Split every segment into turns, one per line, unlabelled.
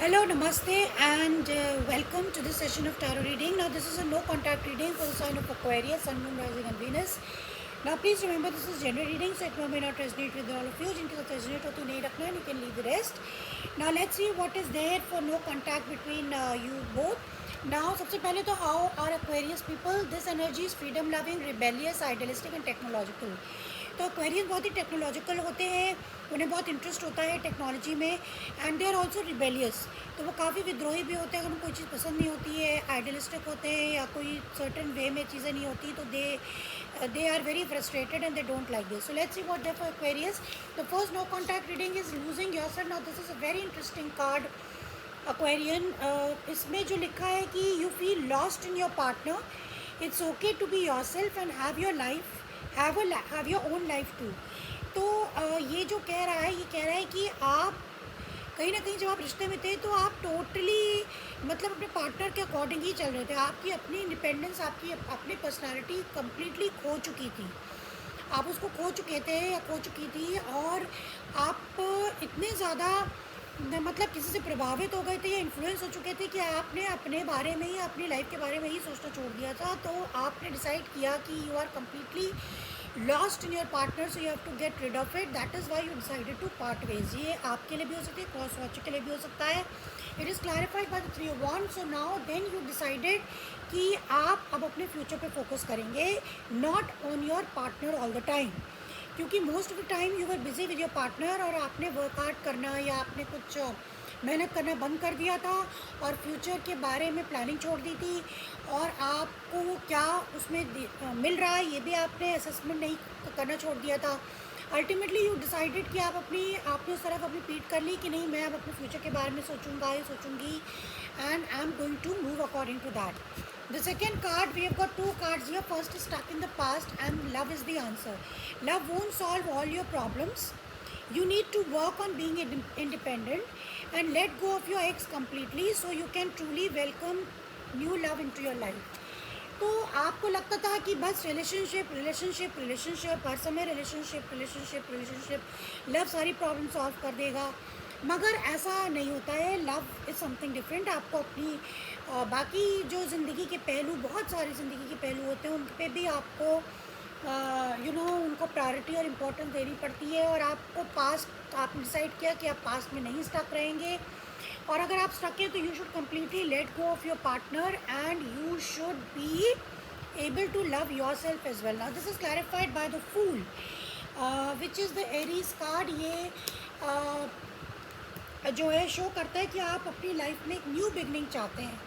Hello, Namaste, and welcome to this session of tarot reading. Now, this is a no contact reading for the sign of Aquarius, Sun, Moon, Rising, and Venus. Now, please remember this is general reading, so it may not resonate with all of you. जिनके साथ resonate हो तो नहीं रखना, and you can leave the rest. Now, let's see what is there for no contact between you both. Now, सबसे पहले तो how are Aquarius people? This energy is freedom loving, rebellious, idealistic, and technological. तो Aquarius बहुत ही technological होते हैं, उन्हें बहुत interest होता है टेक्नोलॉजी में, and they are also rebellious. तो वो काफ़ी विद्रोही भी होते हैं, अगर उनको कोई चीज़ पसंद नहीं होती है, आइडियलिस्टिक होते हैं या कोई सर्टन वे में चीज़ें नहीं होती, तो they are very frustrated and they don't like this. So let's see what they for Aquarius. The first no contact reading is losing yourself. Now this is a very interesting card Aquarian. इसमें जो लिखा है कि you feel lost in your partner, it's okay to be yourself and have your life, have your own life too. तो ये जो कह रहा है, ये कह रहा है कि आप कहीं ना कहीं जब आप रिश्ते में थे तो आप टोटली मतलब अपने पार्टनर के अकॉर्डिंग ही चल रहे थे। आपकी अपनी इंडिपेंडेंस, आपकी अपनी पर्सनालिटी कम्प्लीटली खो चुकी थी, आप उसको खो चुके थे या खो चुकी थी, और आप इतने ज़्यादा मतलब किसी से प्रभावित हो गए थे या इन्फ्लुएंस हो चुके थे कि आपने अपने बारे में ही, अपनी लाइफ के बारे में ही सोचना छोड़ दिया था। तो आपने डिसाइड किया कि you are completely lost in your partner, so you have to get rid of it. That is why you decided to part ways. ये आपके लिए भी हो सकती है, क्रॉस वॉच के लिए भी हो सकता है। It is clarified by the three of wands. So now then you decided कि आप अब अपने फ्यूचर पे फोकस करेंगे, not on your partner all the time, क्योंकि most of the time you were busy with your partner और आपने workout करना या आपने कुछ मेहनत करना बंद कर दिया था और फ्यूचर के बारे में प्लानिंग छोड़ दी थी, और आपको क्या उसमें मिल रहा है ये भी आपने असेसमेंट नहीं करना छोड़ दिया था। अल्टीमेटली यू डिसाइडेड कि आपने उस तरफ अपनी पीठ कर ली कि नहीं, मैं अब अपने फ्यूचर के बारे में सोचूंगा या सोचूंगी, and I am going to move according to that. The second card, we have got two cards here. First is stuck in the past and love is the answer. Love won't solve all your problems. You need to work on being independent and let go of your ex completely so you can truly welcome new love into your life. तो आपको लगता था कि बस relationship relationship relationship, हर समय relationship relationship relationship, love सारी problem solve कर देगा, मगर ऐसा नहीं होता है। Love is something different. आपको अपनी बाकी जो ज़िंदगी के पहलू, बहुत सारे ज़िंदगी के पहलू होते हैं, उन पे भी आपको उनको प्रायोरिटी और इम्पोर्टेंस देनी पड़ती है। और आपको पास्ट, आपने डिसाइड किया कि आप पास्ट में नहीं स्टक रहेंगे, और अगर आप स्टक हैं तो you should completely let go of your partner and you should be able to love yourself as well. Now this is clarified by the Fool, which is the Aries card. ये जो है show करता है कि आप अपनी life में एक न्यू बिगनिंग चाहते हैं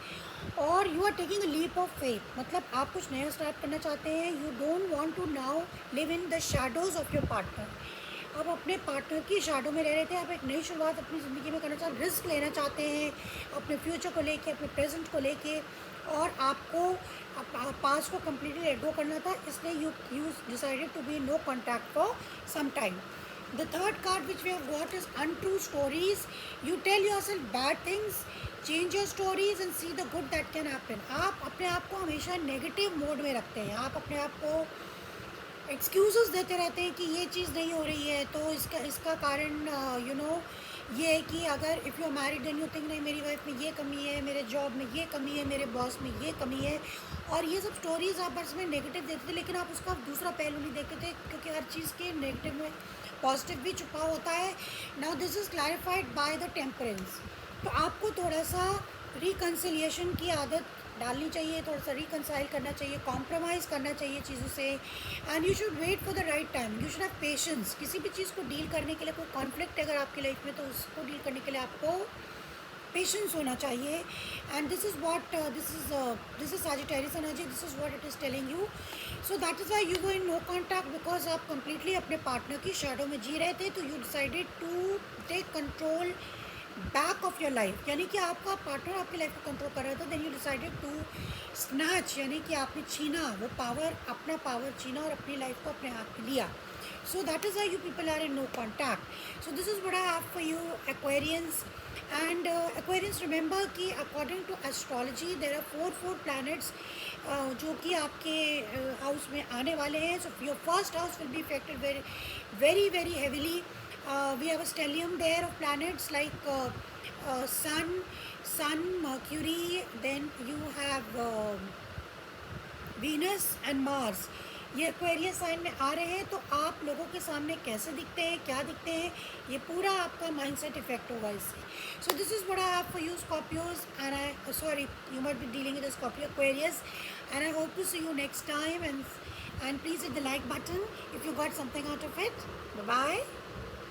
और you are taking a leap of faith. मतलब आप कुछ नया स्टार्ट करना चाहते हैं। You don't want to now live in the shadows of your partner. आप अपने पार्टनर की शैडो में रह रहे थे, आप एक नई शुरुआत अपनी ज़िंदगी में करना चाहते हैं, रिस्क लेना चाहते हैं अपने फ्यूचर को लेके, अपने प्रेजेंट को लेके, और आपको पास्ट को कम्प्लीटली लेट गो करना था। इसलिए you decided to be no contact for some time. The third card which we have got is untrue stories. You tell yourself bad things, change your stories and see the good that can happen. आप अपने आप को हमेशा negative mode में रखते हैं, आप अपने आप को एक्सक्यूज़ेस देते रहते हैं कि ये चीज़ नहीं हो रही है, तो इसका कारण ये है कि अगर if you are married and you think नहीं मेरी वाइफ में ये कमी है, मेरे जॉब में ये कमी है, मेरे बॉस में ये कमी है, और ये सब स्टोरीज़ आप बस में नेगेटिव देते थे, लेकिन आप उसका दूसरा पहलू नहीं देखते थे, क्योंकि हर चीज़ के नेगेटिव में पॉजिटिव भी छुपा होता है। Now this is clarified by the temperance. तो आपको थोड़ा सा रिकन्सिलिएशन की आदत डालनी चाहिए, थोड़ा सा रिकन्साइल करना चाहिए, कॉम्प्रोमाइज़ करना चाहिए चीज़ों से, and you should wait for the right time. You should have patience. किसी भी चीज़ को डील करने के लिए, कोई कॉन्फ्लिक्ट अगर आपकी लाइफ में, तो उसको डील करने के लिए आपको पेशेंस होना चाहिए। And this is what this is Sagittarius energy, this is what it is telling you. So that is why you were in no contact, because आप कंप्लीटली अपने पार्टनर की शैडो में जी रहे थे। तो you decided to take control back of your life, यानी कि आपका पार्टनर आपकी लाइफ को कंट्रोल कर रहा था। Then you decided to snatch, यानी कि आपने छीना वो पावर, अपना पावर छीना और अपनी लाइफ को अपने हाथ में लिया। So that is why you people are in no contact. So this is what I have for you aquarians. And aquarians, remember कि according to astrology there are four planets जो कि आपके हाउस में आने वाले हैं। So your first house will be affected very very heavily. We have a stellium there of planets like sun, Mercury, then you have Venus and Mars, ये Aquarius sign में आ रहे हैं, तो आप लोगों के सामने कैसे दिखते हैं, क्या दिखते हैं, ये पूरा आपका माइंडसेट इफेक्ट होगा इससे. So this is what I have for you Scorpios, and I sorry you might be dealing with Scorpio Aquarius, and I hope to see you next time, and please hit the like button if you got something out of it. Bye bye.